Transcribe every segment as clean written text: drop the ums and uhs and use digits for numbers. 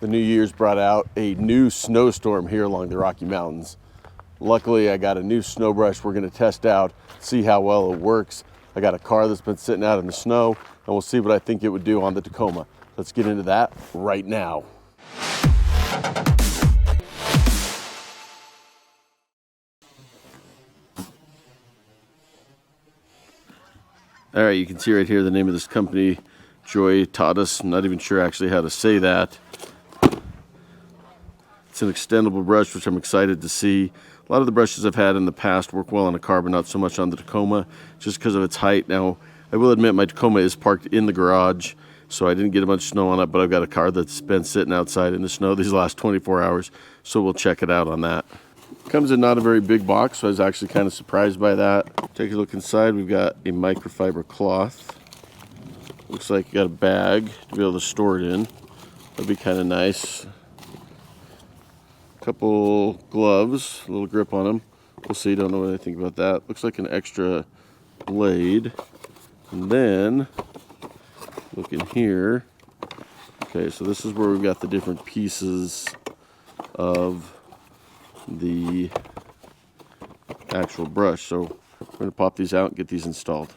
The New Year's brought out a new snowstorm here along the Rocky Mountains. Luckily, I got a new snow brush we're gonna test out, see how well it works. I got a car that's been sitting out in the snow, and we'll see what I think it would do on the Tacoma. Let's get into that right now. All right, you can see right here the name of this company, JOYTUTUSsnow. I'm not even sure actually how to say that. It's an extendable brush, which I'm excited to see. A lot of the brushes I've had in the past work well on a car, but not so much on the Tacoma, just because of its height. Now, I will admit my Tacoma is parked in the garage, so I didn't get much snow on it, but I've got a car that's been sitting outside in the snow these last 24 hours, so we'll check it out on that. Comes in not a very big box, so I was actually kind of surprised by that. Take a look inside. We've got a microfiber cloth. Looks like you got a bag to be able to store it in. That'd be kind of nice. Couple gloves, a little grip on them. We'll see, don't know what I think about that. Looks like an extra blade. And then, look in here. Okay, so this is where we've got the different pieces of the actual brush. So we're gonna pop these out and get these installed.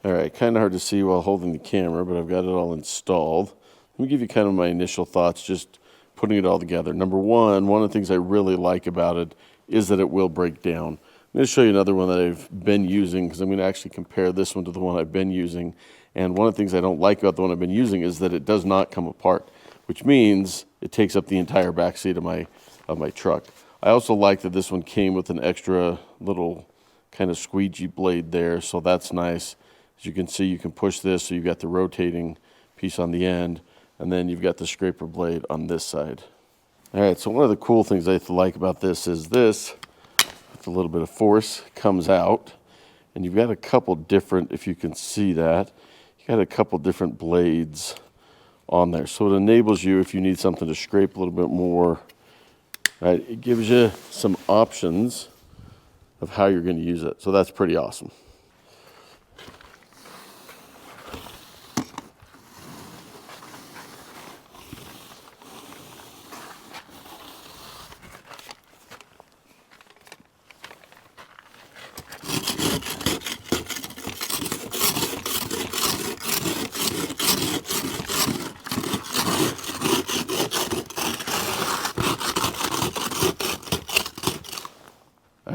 All right, kind of hard to see while holding the camera, but I've got it all installed. Let me give you kind of my initial thoughts, just putting it all together. Number one of the things I really like about it is that it will break down. I'm going to show you another one that I've been using, because I'm going to actually compare this one to the one I've been using. And one of the things I don't like about the one I've been using is that it does not come apart, which means it takes up the entire back seat of my truck. I also like that this one came with an extra little kind of squeegee blade there, so that's nice. As you can see, you can push this, so you've got the rotating piece on the end, and then you've got the scraper blade on this side. All right, so one of the cool things I like about this is this, with a little bit of force, comes out, and you've got a couple different, if you can see that, you got a couple different blades on there. So it enables you, if you need something to scrape a little bit more, right, it gives you some options of how you're gonna use it. So that's pretty awesome.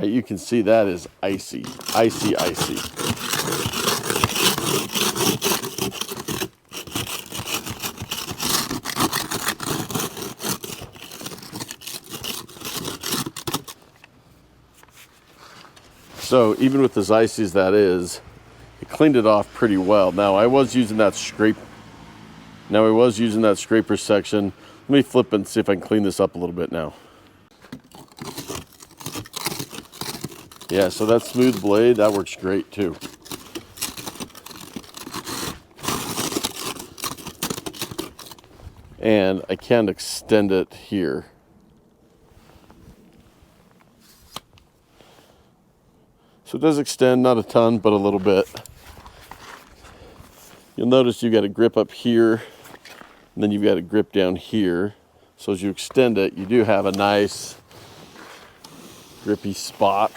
You can see that is icy, icy, icy. So even with as icy as that is, it cleaned it off pretty well. Now I was using that scraper section. Let me flip and see if I can clean this up a little bit now. Yeah, so that smooth blade, that works great too. And I can extend it here. So it does extend, not a ton, but a little bit. You'll notice you got a grip up here, and then you've got a grip down here. So as you extend it, you do have a nice grippy spot.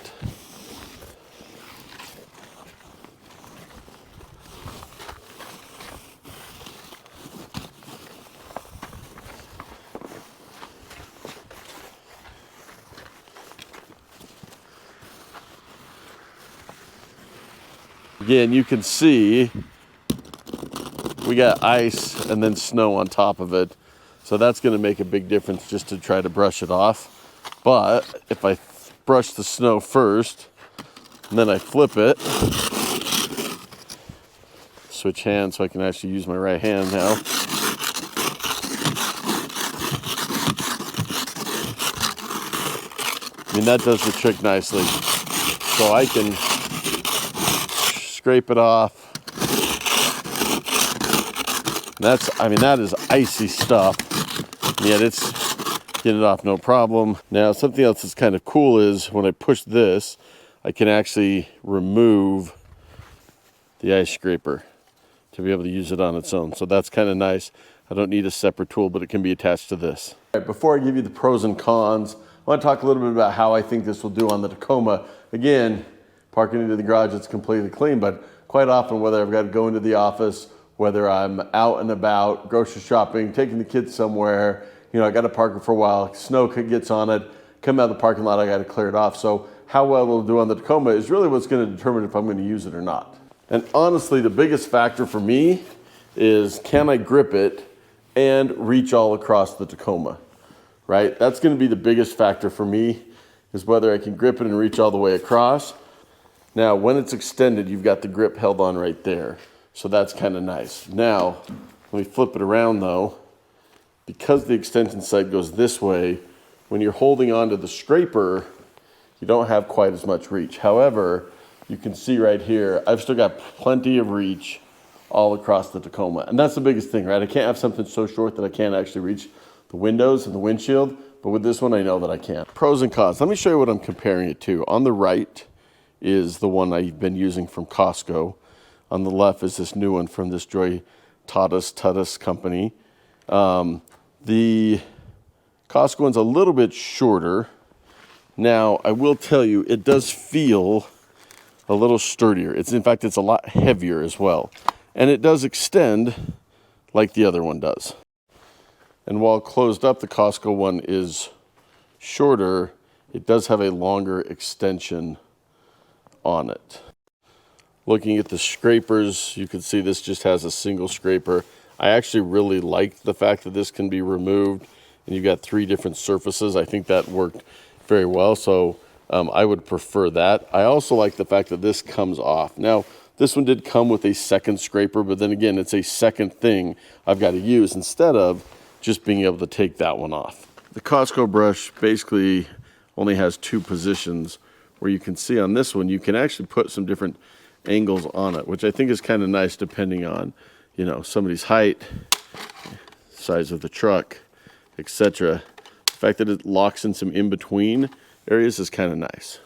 Again, you can see we got ice and then snow on top of it. So that's going to make a big difference just to try to brush it off. But if I brush the snow first, and then I flip it, switch hands so I can actually use my right hand now. I mean, that does the trick nicely. So I can scrape it off. That is icy stuff, and yet it's getting it off no problem. Now, something else that's kind of cool is when I push this, I can actually remove the ice scraper to be able to use it on its own. So that's kind of nice. I don't need a separate tool, but it can be attached to this. All right, before I give you the pros and cons, I want to talk a little bit about how I think this will do on the Tacoma. Again, parking into the garage, it's completely clean, but quite often, whether I've got to go into the office, whether I'm out and about, grocery shopping, taking the kids somewhere, you know, I got to park it for a while, snow gets on it, come out of the parking lot, I got to clear it off. So how well it'll do on the Tacoma is really what's going to determine if I'm going to use it or not. And honestly, the biggest factor for me is, can I grip it and reach all across the Tacoma, right? That's going to be the biggest factor for me, is whether I can grip it and reach all the way across. Now, when it's extended, you've got the grip held on right there. So that's kind of nice. Now, let me flip it around though. Because the extension side goes this way, when you're holding onto the scraper, you don't have quite as much reach. However, you can see right here, I've still got plenty of reach all across the Tacoma. And that's the biggest thing, right? I can't have something so short that I can't actually reach the windows and the windshield, but with this one, I know that I can. Pros and cons. Let me show you what I'm comparing it to. On the right is the one I've been using from Costco. On the left is this new one from this JOYTUTUSsnow company. The Costco one's a little bit shorter. Now, I will tell you, it does feel a little sturdier. In fact, it's a lot heavier as well. And it does extend like the other one does. And while closed up, the Costco one is shorter, it does have a longer extension on it. Looking at the scrapers, you can see this just has a single scraper. I actually really like the fact that this can be removed and you've got 3 different surfaces. I think that worked very well, so I would prefer that. I also like the fact that this comes off. Now, this one did come with a second scraper, but then again, it's a second thing I've got to use instead of just being able to take that one off. The Costco brush basically only has 2 positions, where you can see on this one, you can actually put some different angles on it, which I think is kind of nice depending on, you know, somebody's height, size of the truck, etc. The fact that it locks in some in-between areas is kind of nice.